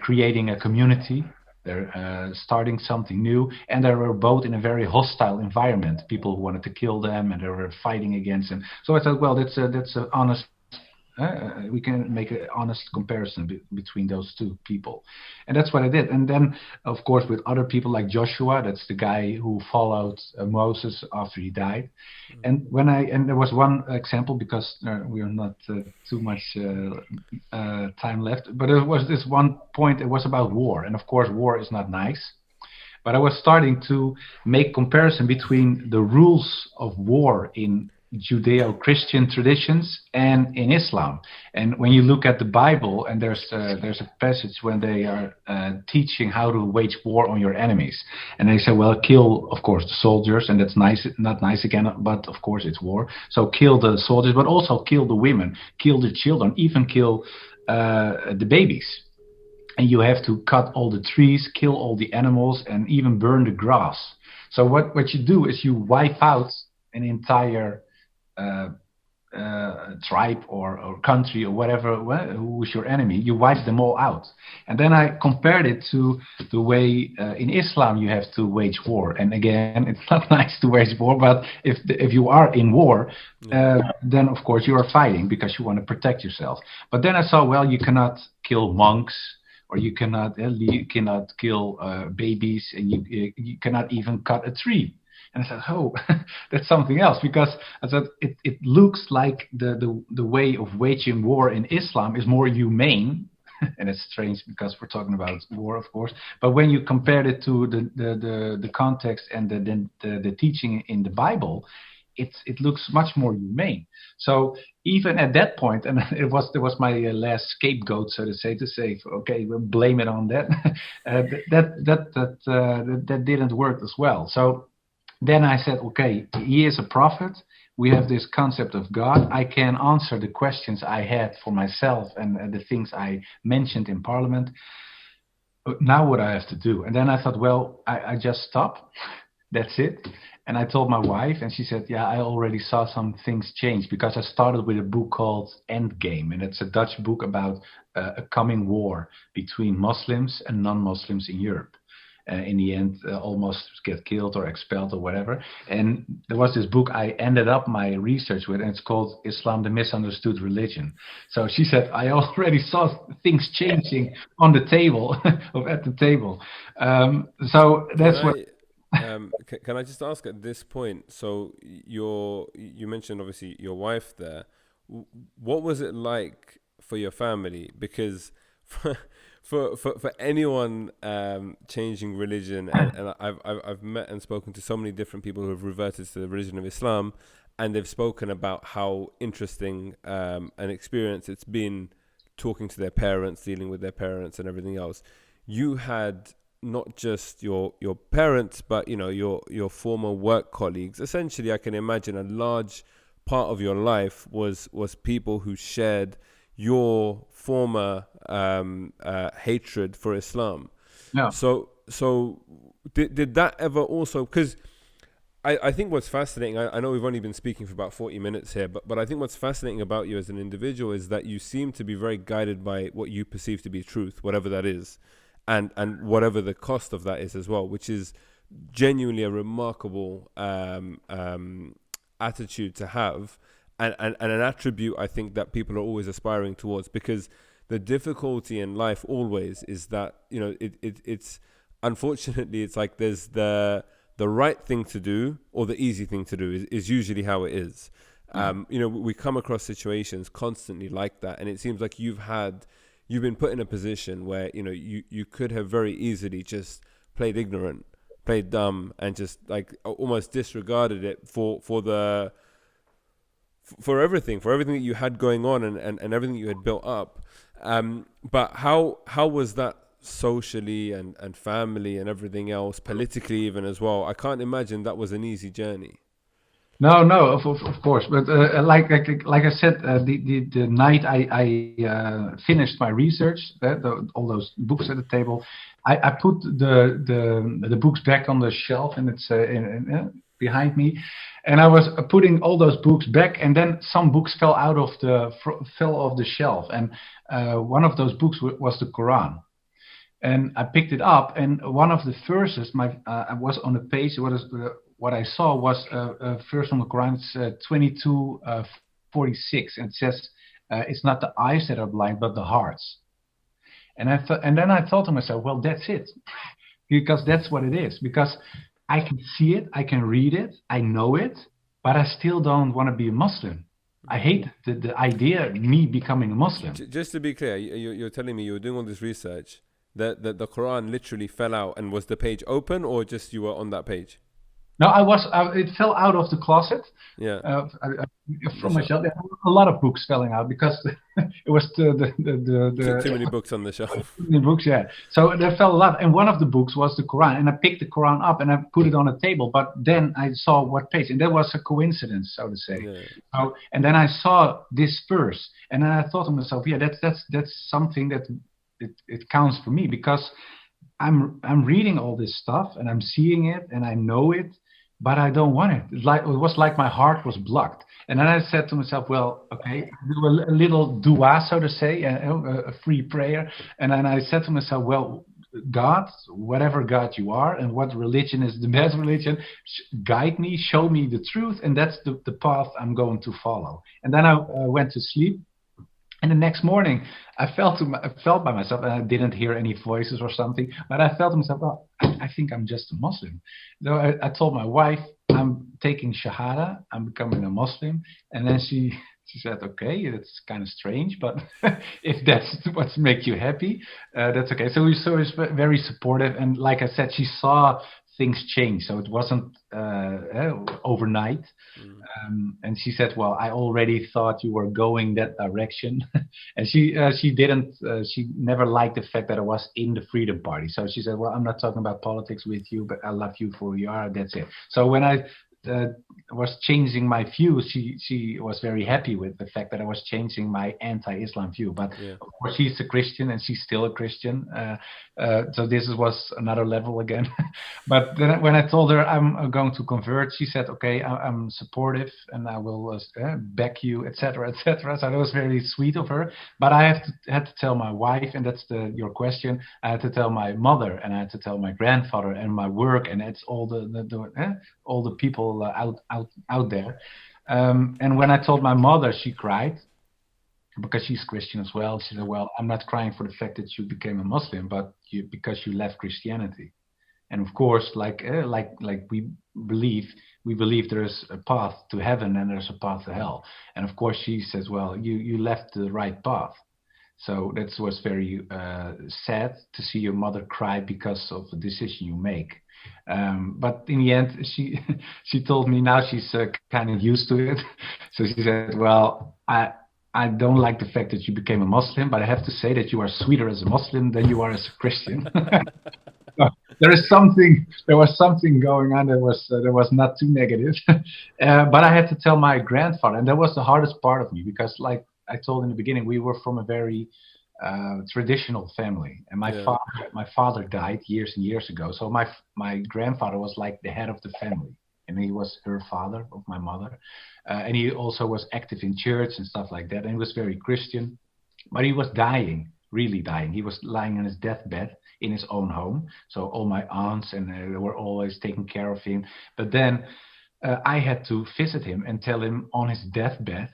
Speaker 2: creating a community. They're starting something new, and they were both in a very hostile environment. People who wanted to kill them, and they were fighting against them. So I thought, well, that's an honest. We can make an honest comparison between those two people, and that's what I did. And then, of course, with other people like Joshua, that's the guy who followed Moses after he died. And there was one example, because we are not too much time left, but there was this one point. It was about war, and of course, war is not nice. But I was starting to make comparison between the rules of war in Judeo-Christian traditions and in Islam. And when you look at the Bible, and there's a passage when they are teaching how to wage war on your enemies, and they say, well, kill, of course, the soldiers, and that's nice, not nice again, but of course it's war. So kill the soldiers, but also kill the women, kill the children, even kill the babies. And you have to cut all the trees, kill all the animals, and even burn the grass. So what you do is you wipe out an entire tribe or country or whatever, who's your enemy. You wipe them all out. And then I compared it to the way in Islam you have to wage war. And again, it's not nice to wage war, but if you are in war, then of course you are fighting because you want to protect yourself. But then I saw, well, you cannot kill monks or you cannot kill babies, and you cannot even cut a tree. And I said, oh, that's something else, because I said it looks like the way of waging war in Islam is more humane. And it's strange because we're talking about war, of course. But when you compare it to the context and the teaching in the Bible, it looks much more humane. So even at that point, and there was my last scapegoat, so to say, okay, we'll blame it on that. That didn't work as well. So then I said, okay, he is a prophet. We have this concept of God. I can answer the questions I had for myself and the things I mentioned in Parliament. Now what I have to do? And then I thought, well, I just stop. That's it. And I told my wife, and she said, yeah, I already saw some things change, because I started with a book called Endgame, and it's a Dutch book about a coming war between Muslims and non-Muslims in Europe. In the end, almost get killed or expelled or whatever. And there was this book I ended up my research with, and it's called Islam, the Misunderstood Religion. So she said, I already saw things changing on the table, or at the table. So that's what...
Speaker 1: Can I just ask at this point, so you mentioned obviously your wife there. What was it like for your family? Because for anyone changing religion, and I've met and spoken to so many different people who have reverted to the religion of Islam, and they've spoken about how interesting an experience it's been talking to their parents, dealing with their parents and everything else. You had not just your parents, but your former work colleagues. Essentially, I can imagine a large part of your life was people who shared your former hatred for Islam.
Speaker 2: Yeah.
Speaker 1: So did that ever also, because I think what's fascinating, I know we've only been speaking for about 40 minutes here, but I think what's fascinating about you as an individual is that you seem to be very guided by what you perceive to be truth, whatever that is, and whatever the cost of that is as well, which is genuinely a remarkable attitude to have, and an attribute I think that people are always aspiring towards, because the difficulty in life always is that it's unfortunately it's like there's the right thing to do or the easy thing to do is usually how it is. We come across situations constantly like that, and it seems like you've been put in a position where you could have very easily just played ignorant, played dumb, and just like almost disregarded it for everything that you had going on and everything you had built up. But how was that socially and family and everything else, politically even as well? I can't imagine that was an easy journey.
Speaker 2: No, of course. But like I said, the night I finished my research, all those books at the table, I put the books back on the shelf, and it's behind me, and I was putting all those books back, and then some books fell off the shelf, and one of those books was the Quran. And I picked it up, and one of the verses, I was on a page. What I saw was a verse from the Quran. It's 22:46, and it says, "It's not the eyes that are blind, but the hearts." And then I thought to myself, well, that's it, because that's what it is. Because I can see it, I can read it, I know it, but I still don't want to be a Muslim. I hate the idea of me becoming a Muslim.
Speaker 1: Just to be clear, you're telling me you were doing all this research, that the Quran literally fell out, and was the page open, or just you were on that page?
Speaker 2: No, it fell out of the closet.
Speaker 1: Yeah.
Speaker 2: From my shelf. There were a lot of books falling out because it was
Speaker 1: too many books on the shelf.
Speaker 2: Too many books, yeah. So there fell a lot, and one of the books was the Quran, and I picked the Quran up and I put it on a table. But then I saw what page, and that was a coincidence, so to say. Yeah. So, and then I saw this verse, and then I thought to myself, yeah, that's something that it counts for me, because I'm reading all this stuff and I'm seeing it and I know it, but I don't want it. It was like my heart was blocked. And then I said to myself, well, okay, do a little dua, so to say, a free prayer. And then I said to myself, well, God, whatever God you are, and what religion is the best religion, guide me, show me the truth, and that's the path I'm going to follow. And then I went to sleep. And the next morning, I felt by myself, and I didn't hear any voices or something, but I felt to myself, well, I think I'm just a Muslim. So I told my wife, I'm taking Shahada, I'm becoming a Muslim. And then she said, okay, it's kind of strange, but if that's what makes you happy, that's okay. So she was very supportive. And like I said, she saw things change. So it wasn't overnight. And she said, well, I already thought you were going that direction. And she never liked the fact that I was in the Freedom Party. So she said, well, I'm not talking about politics with you, but I love you for who you are. That's it. So when I was changing my views, she was very happy with the fact that I was changing my anti-Islam view. But of course, she's a Christian, and she's still a Christian. So this was another level again. But then when I told her I'm going to convert, she said, okay, I'm supportive and I will back you, etc., etc. So that was very sweet of her. But I had to tell my wife, and that's your question. I had to tell my mother, and I had to tell my grandfather, and my work, and it's all the people out there. And when I told my mother, she cried, because she's Christian as well. She said, well, I'm not crying for the fact that you became a Muslim, but because you left Christianity. And of course, like we believe there's a path to heaven and there's a path to hell. And of course, she says, well, you left the right path. So that was very sad to see your mother cry because of the decision you make. But in the end, she told me now she's kind of used to it. So she said, well, I don't like the fact that you became a Muslim, but I have to say that you are sweeter as a Muslim than you are as a Christian. So there was something going on that was not too negative. But I had to tell my grandfather, and that was the hardest part of me, because like I told in the beginning, we were from a very traditional family, and my father died years and years ago. So my grandfather was like the head of the family, and he was her father of my mother, and he also was active in church and stuff like that, and he was very Christian, but he was dying, really dying. He was lying on his deathbed in his own home. So all my aunts and they were always taking care of him. But then I had to visit him and tell him on his deathbed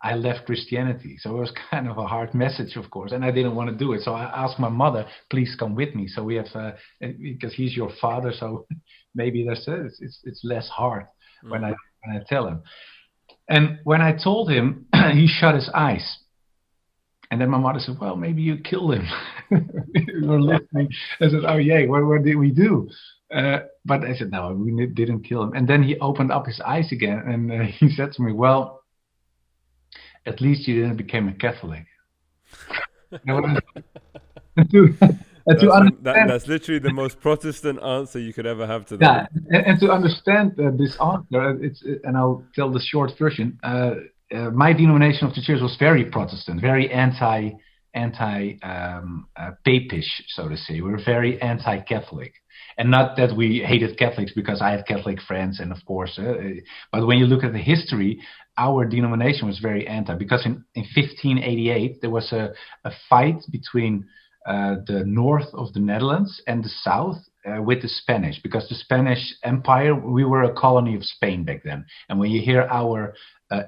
Speaker 2: I left Christianity. So it was kind of a hard message, of course, and I didn't want to do it. So I asked my mother, please come with me. So we have, because he's your father, so maybe it's less hard when I tell him. And when I told him, he shut his eyes. And then my mother said, well, maybe you killed him. We were listening. I said, oh, yeah, what did we do? But I said, no, we didn't kill him. And then he opened up his eyes again, and he said to me, well, at least you didn't become a Catholic.
Speaker 1: That's literally the most Protestant answer you could ever have to that.
Speaker 2: Yeah, and to understand this answer, and I'll tell the short version. My denomination of the church was very Protestant, very anti-papish, so to say. We're very anti-Catholic. And not that we hated Catholics, because I had Catholic friends, and of course, but when you look at the history, our denomination was very anti, because in 1588, there was a fight between the north of the Netherlands and the south with the Spanish, because the Spanish Empire, we were a colony of Spain back then. And when you hear our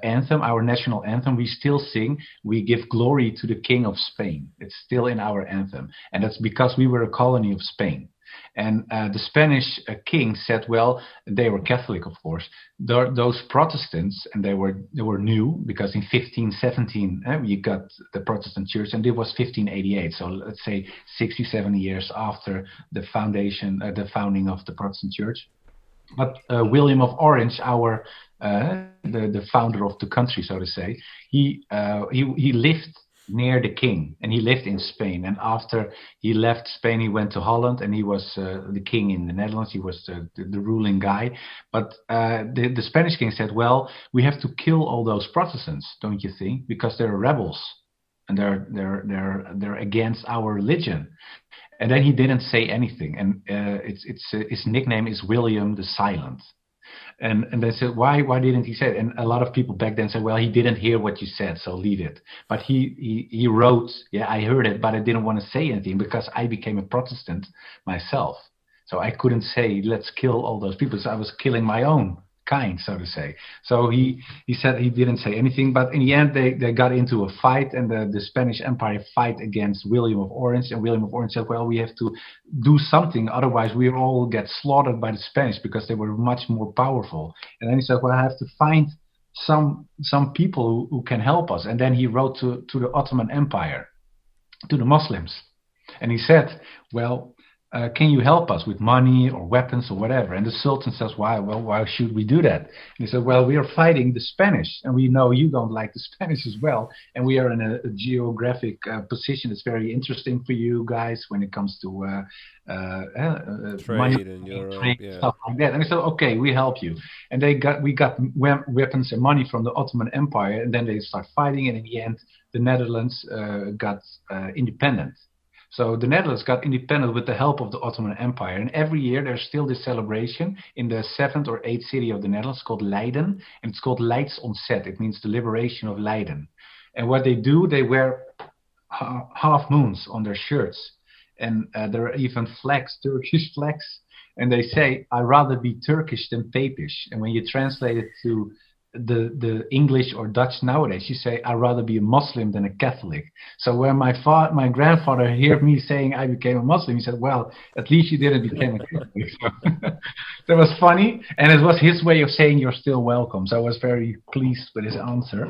Speaker 2: anthem, our national anthem, we still sing, we give glory to the King of Spain. It's still in our anthem. And that's because we were a colony of Spain. And the Spanish king said, well, they were Catholic, of course. Those Protestants, and they were new, because in 1517 you got the Protestant church, and it was 1588. So let's say 67 years after the founding of the Protestant church. But William of Orange, the founder of the country, so to say, he lived near the king, and he lived in Spain. And after he left Spain, he went to Holland, and he was the king in the Netherlands. He was the ruling guy. But the Spanish king said, well, we have to kill all those Protestants, don't you think? Because they're rebels, and they're against our religion. And then he didn't say anything, and his nickname is William the Silent. And they said, why didn't he say it? And a lot of people back then said, well, he didn't hear what you said, so leave it. But he wrote, yeah, I heard it, but I didn't want to say anything, because I became a Protestant myself. So I couldn't say, let's kill all those people. So I was killing my own kind, so to say. So he said he didn't say anything, but in the end they got into a fight, and the Spanish Empire fight against William of Orange, and William of Orange said, well, we have to do something, otherwise we all get slaughtered by the Spanish, because they were much more powerful. And then he said, well, I have to find some people who can help us. And then he wrote to the Ottoman Empire, to the Muslims, and he said, well, can you help us with money or weapons or whatever? And the Sultan says, why? Well, why should we do that? And he said, well, we are fighting the Spanish, and we know you don't like the Spanish as well, and we are in a geographic position that's very interesting for you guys when it comes to
Speaker 1: trade
Speaker 2: money,
Speaker 1: in Europe,
Speaker 2: trade, stuff like that. And he said, okay, we help you. And we got weapons and money from the Ottoman Empire, and then they start fighting, and in the end, the Netherlands got independent. So the Netherlands got independent with the help of the Ottoman Empire. And every year there's still this celebration in the 7th or 8th city of the Netherlands called Leiden. And it's called Leidsontzet. It means the liberation of Leiden. And what they do, they wear half moons on their shirts. And there are even flags, Turkish flags. And they say, I'd rather be Turkish than Papish. And when you translate it to the English or Dutch nowadays, you say, I'd rather be a Muslim than a Catholic. So when my grandfather heard me saying I became a Muslim, he said, well, at least you didn't become a Catholic. So that was funny, and it was his way of saying you're still welcome. So I was very pleased with his answer.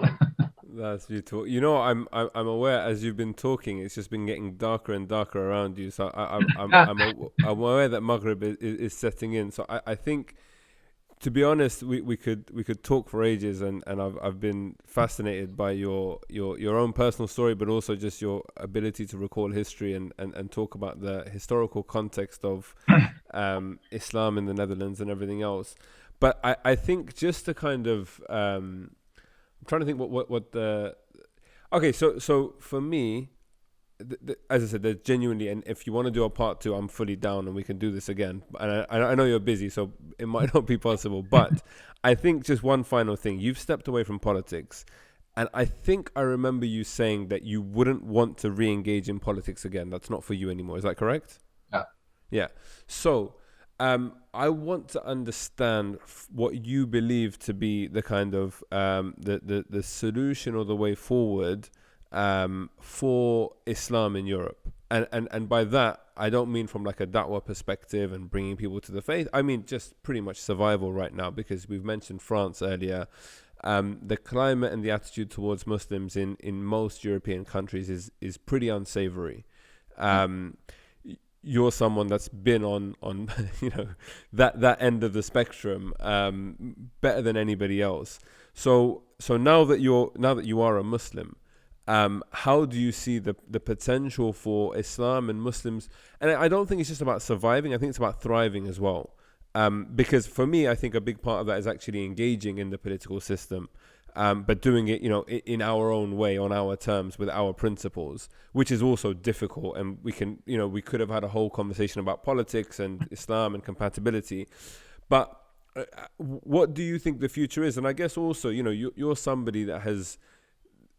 Speaker 1: That's beautiful. You know, I'm aware as you've been talking, it's just been getting darker and darker around you. So I'm aware that Maghrib is setting in. So I think, to be honest, we could talk for ages, and I've been fascinated by your own personal story, but also just your ability to recall history and talk about the historical context of Islam in the Netherlands and everything else. But I think just to kind of I'm trying to think what the okay. So for me, as I said, there's genuinely, and if you want to do a part 2, I'm fully down, and we can do this again. And I know you're busy, so it might not be possible. But I think just one final thing: you've stepped away from politics, and I think I remember you saying that you wouldn't want to re-engage in politics again. That's not for you anymore. Is that correct? Yeah. So I want to understand what you believe to be the kind of the solution or the way forward for Islam in Europe. And by that, I don't mean from like a da'wah perspective and bringing people to the faith. I mean just pretty much survival right now, because we've mentioned France earlier. The climate and the attitude towards Muslims in most European countries is pretty unsavory. You're someone that's been on you know that end of the spectrum better than anybody else. So now that you are a Muslim, how do you see the potential for Islam and Muslims? And I don't think it's just about surviving. I think it's about thriving as well. Because for me, I think a big part of that is actually engaging in the political system, but doing it, in our own way, on our terms, with our principles, which is also difficult. And we could have had a whole conversation about politics and Islam and compatibility. But what do you think the future is? And I guess also, you're somebody that has...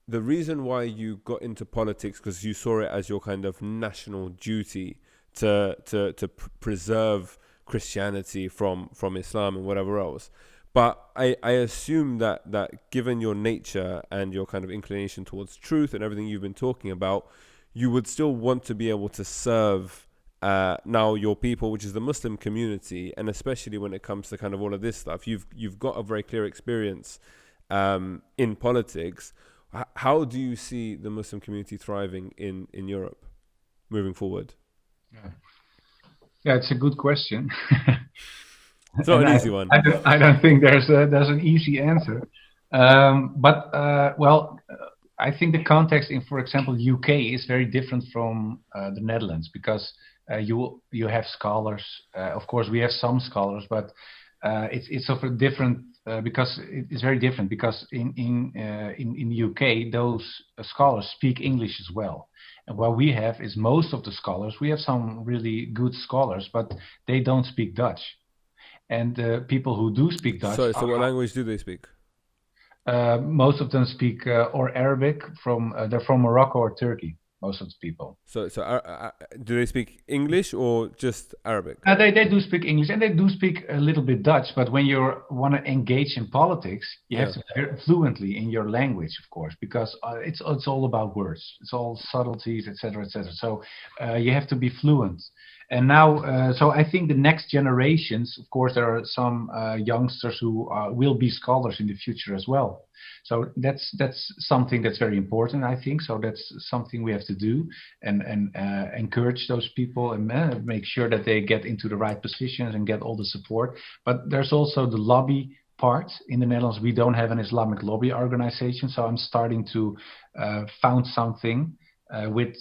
Speaker 1: The reason why you got into politics, because you saw it as your kind of national duty to preserve Christianity from Islam and whatever else. But I assume that given your nature and your kind of inclination towards truth and everything you've been talking about, you would still want to be able to serve now your people, which is the Muslim community, and especially when it comes to kind of all of this stuff. You've got a very clear experience in politics. How do you see the Muslim community thriving in Europe moving forward?
Speaker 2: Yeah, it's a good question.
Speaker 1: It's not an easy one.
Speaker 2: I don't think there's an easy answer. Well, I think the context in, for example, UK is very different from the Netherlands, because you have scholars. Of course, we have some scholars, but it's of a different. Because it's very different, because in the UK those scholars speak English as well, and what we have is most of the scholars, we have some really good scholars, but they don't speak Dutch, and people who do speak Dutch.
Speaker 1: So what language do they speak?
Speaker 2: Most of them speak or Arabic they're from Morocco or Turkey, most of the people.
Speaker 1: So do they speak English or just Arabic?
Speaker 2: They do speak English, and they do speak a little bit Dutch. But when you want to engage in politics, you have to be fluently in your language, of course, because it's all about words. It's all subtleties, etc., etc. So you have to be fluent. And now, so I think the next generations, of course, there are some youngsters who will be scholars in the future as well. So that's something that's very important, I think. So that's something we have to do, and encourage those people and make sure that they get into the right positions and get all the support. But there's also the lobby part. In the Netherlands, we don't have an Islamic lobby organization, so I'm starting to found something with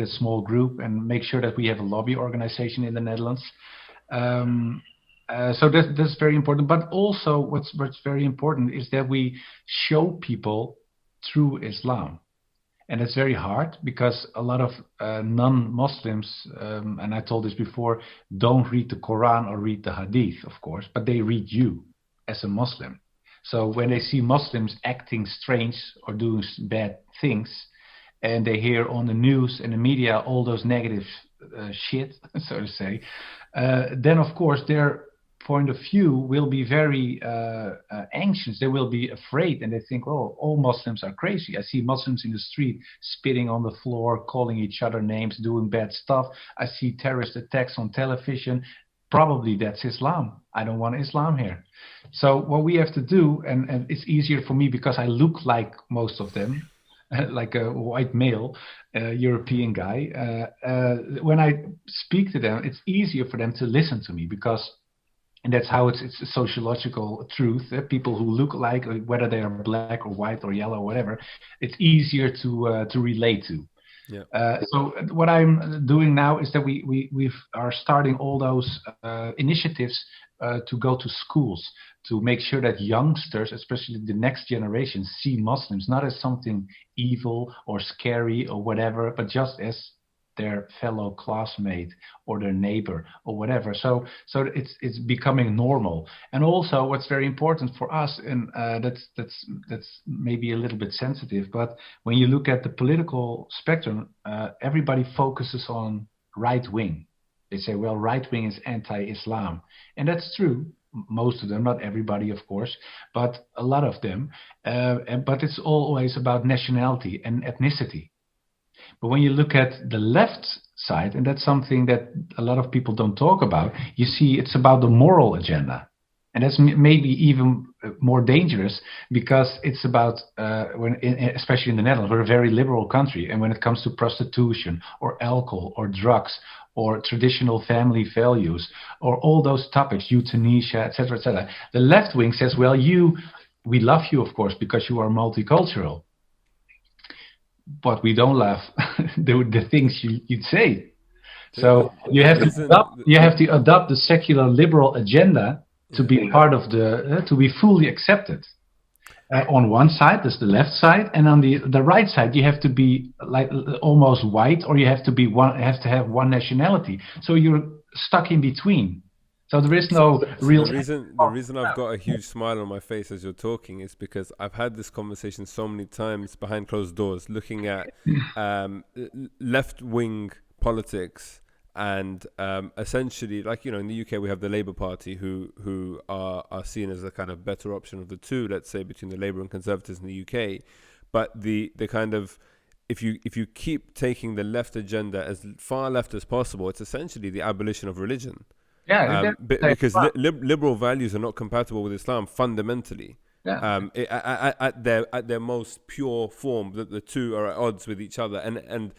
Speaker 2: a small group and make sure that we have a lobby organization in the Netherlands. So that's very important. But also, what's very important is that we show people through Islam, and it's very hard because a lot of non-Muslims, and I told this before, don't read the Quran or read the Hadith, of course, but they read you as a Muslim. So when they see Muslims acting strange or doing bad things, and they hear on the news and the media all those negative shit, so to say, then of course their point of view will be very anxious. They will be afraid, and they think, oh, all Muslims are crazy. I see Muslims in the street spitting on the floor, calling each other names, doing bad stuff. I see terrorist attacks on television. Probably that's Islam. I don't want Islam here. So what we have to do, and it's easier for me because I look like most of them, like a white male, European guy. When I speak to them, it's easier for them to listen to me because, and that's how it's a sociological truth. People who look like, whether they are black or white or yellow or whatever, it's easier to relate to. Yeah. So what I'm doing now is that we are starting all those initiatives to go to schools to make sure that youngsters, especially the next generation, see Muslims not as something evil or scary or whatever, but just as their fellow classmate or their neighbor or whatever. So it's becoming normal. And also what's very important for us, and that's maybe a little bit sensitive, but when you look at the political spectrum, everybody focuses on right wing. They say, well, right wing is anti-Islam. And that's true. Most of them, not everybody, of course, but a lot of them. But it's always about nationality and ethnicity. But when you look at the left side, and that's something that a lot of people don't talk about, you see it's about the moral agenda. And that's maybe even more dangerous because it's about, especially in the Netherlands, we're a very liberal country. And when it comes to prostitution or alcohol or drugs or traditional family values or all those topics, euthanasia, etc., the left wing says, well, we love you, of course, because you are multicultural. But we don't love the things you'd say. So you have to adopt the secular liberal agenda to be part of to be fully accepted. On one side, there's the left side, and on the right side, you have to be like almost white, or you have to have one nationality. So you're stuck in between. So there is no real.
Speaker 1: The reason I've got a huge smile on my face as you're talking is because I've had this conversation so many times behind closed doors, looking at left-wing politics, and essentially, like, in the UK we have the Labour Party, who are seen as a kind of better option of the two, let's say, between the Labour and Conservatives in the UK. But the kind of, if you keep taking the left agenda as far left as possible, it's essentially the abolition of religion.
Speaker 2: Yeah,
Speaker 1: because liberal values are not compatible with Islam fundamentally.
Speaker 2: Yeah.
Speaker 1: At their most pure form, the two are at odds with each other. And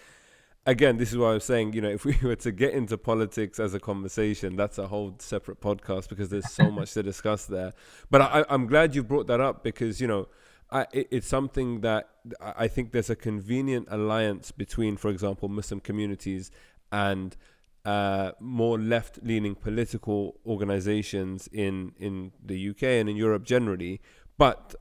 Speaker 1: again, this is why I was saying, if we were to get into politics as a conversation, that's a whole separate podcast because there's so much to discuss there. But I'm glad you brought that up because, it's something that I think there's a convenient alliance between, for example, Muslim communities and more left-leaning political organizations in the UK and in Europe generally. But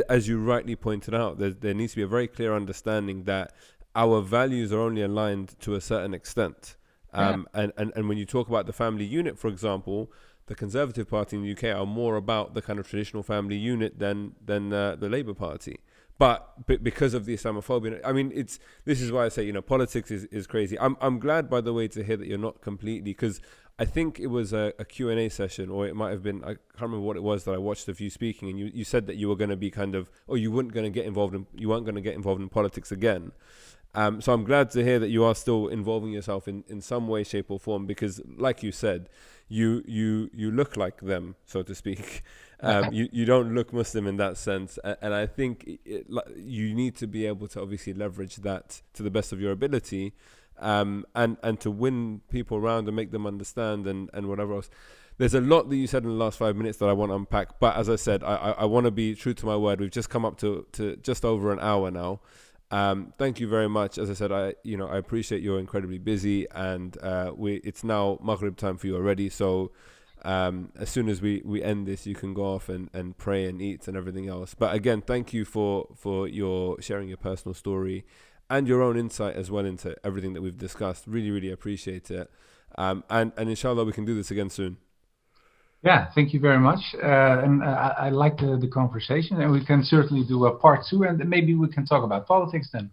Speaker 1: as you rightly pointed out, there needs to be a very clear understanding that our values are only aligned to a certain extent. And when you talk about the family unit, for example, the Conservative Party in the UK are more about the kind of traditional family unit than the Labour Party. But because of the Islamophobia, I mean, this is why I say, politics is crazy. I'm glad, by the way, to hear that you're not completely, because I think it was a Q&A session, or it might have been, I can't remember what it was, that I watched of you speaking, and you said that you were going to be you weren't going to get involved in politics again. So I'm glad to hear that you are still involving yourself in some way, shape or form, because like you said, you look like them, so to speak. You don't look Muslim in that sense, and I think you need to be able to obviously leverage that to the best of your ability, and to win people around and make them understand and whatever else. There's a lot that you said in the last 5 minutes that I want to unpack, but as I said, I want to be true to my word. We've just come up to just over an hour now. Thank you very much. As I said, I appreciate you're incredibly busy, and it's now Maghrib time for you already, so as soon as we end this, you can go off and pray and eat and everything else. But again, thank you for your sharing your personal story and your own insight as well into everything that we've discussed. Really, really appreciate it. And inshallah, we can do this again soon.
Speaker 2: Yeah, thank you very much. And I like the conversation, and we can certainly do a part 2, and maybe we can talk about politics then.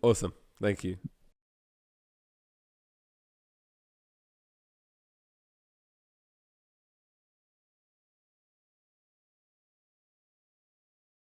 Speaker 1: Awesome. Thank you.